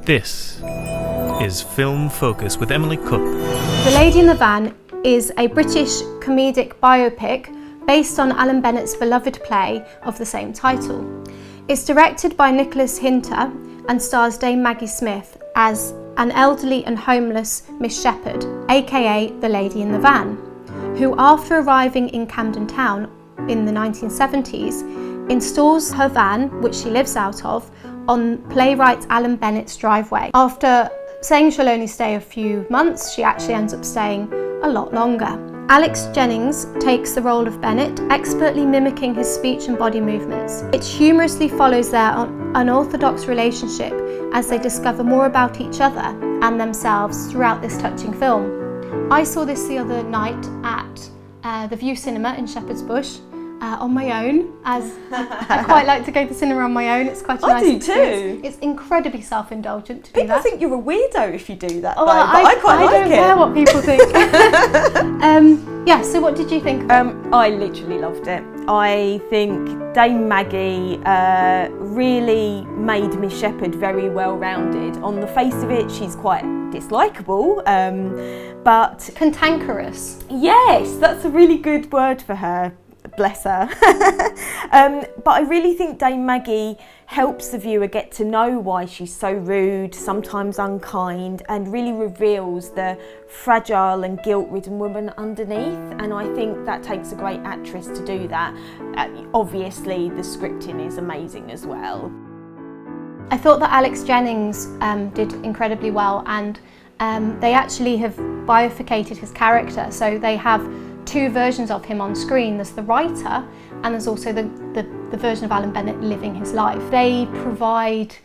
This is Film Focus with Emily Cook. The Lady in the Van is a British comedic biopic based on Allam Bennett's beloved play of the same title. It's directed by Nicholas Hytner and stars Dame Maggie Smith as an elderly and homeless Miss Shepherd, aka the Lady in the Van, who after arriving in Camden Town in the 1970s installs her van, which she lives out of, on playwright Allam Bennett's driveway. After saying she'll only stay a few months, she actually ends up staying a lot longer. Jennings takes the role of Bennett, expertly mimicking his speech and body movements. It humorously follows their unorthodox relationship as they discover more about each other and themselves throughout this touching film. I saw this the other night at the View Cinema in Shepherd's Bush on my own, as I quite like to go to the cinema on my own. It's quite a nice experience. It's incredibly self-indulgent to do that. People think you're a weirdo if you do that, but I quite like it. I don't care what people think. Yeah, so what did you think? I literally loved it. I think Dame Maggie really made Miss Shepherd very well-rounded. On the face of it, she's quite dislikable, but... cantankerous. Yes, that's a really good word for her. Bless her. But I really think Dame Maggie helps the viewer get to know why she's so rude, sometimes unkind, and really reveals the fragile and guilt-ridden woman underneath. And I think that takes a great actress to do that. Obviously, the scripting is amazing as well. I thought that Jennings did incredibly well, and they actually have bifurcated his character, so they have two versions of him on screen. There's the writer and there's also the version of Allam Bennett living his life. They provide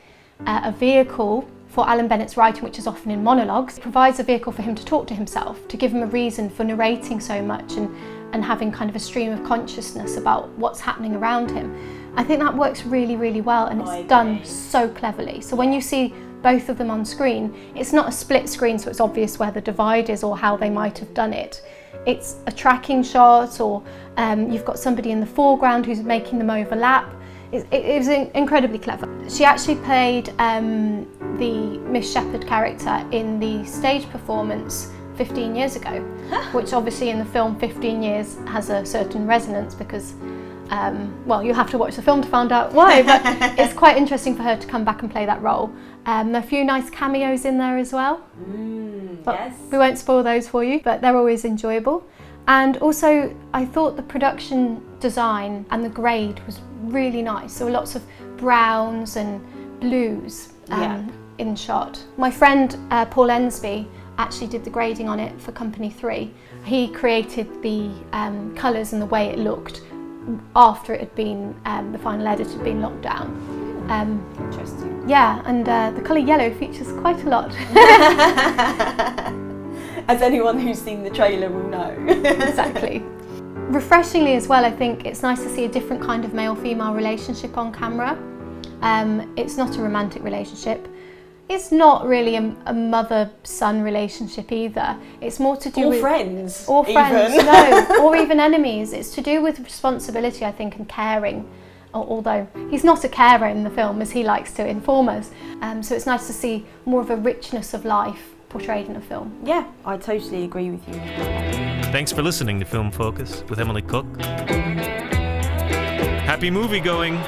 a vehicle for Allam Bennett's writing, which is often in monologues. It provides a vehicle for him to talk to himself, to give him a reason for narrating so much and having kind of a stream of consciousness about what's happening around him. I think that works really, really well, and it's done so cleverly. So when you see both of them on screen, it's not a split screen so it's obvious where the divide is or how they might have done it. It's a tracking shot, or you've got somebody in the foreground who's making them overlap. It was incredibly clever. She actually played the Miss Shepherd character in the stage performance 15 years ago, which obviously in the film 15 years has a certain resonance because, well, you'll have to watch the film to find out why, but it's quite interesting for her to come back and play that role. There are a few nice cameos in there as well. Yes. We won't spoil those for you, but they're always enjoyable. And also, I thought the production design and the grade was really nice. So lots of browns and blues in shot. My friend Paul Ensby actually did the grading on it for Company 3. He created the colours and the way it looked after it had been, the final edit had been locked down. Interesting. Yeah, and the colour yellow features quite a lot. As anyone who's seen the trailer will know. Exactly. Refreshingly as well, I think it's nice to see a different kind of male-female relationship on camera. It's not a romantic relationship. It's not really a mother-son relationship either. It's more to do with... friends. Or friends, even. No. Or even enemies. It's to do with responsibility, I think, and caring. Although he's not a carer in the film, as he likes to inform us. So it's nice to see more of a richness of life portrayed in a film. Yeah, I totally agree with you. Thanks for listening to Film Focus with Emily Cook. Happy movie going!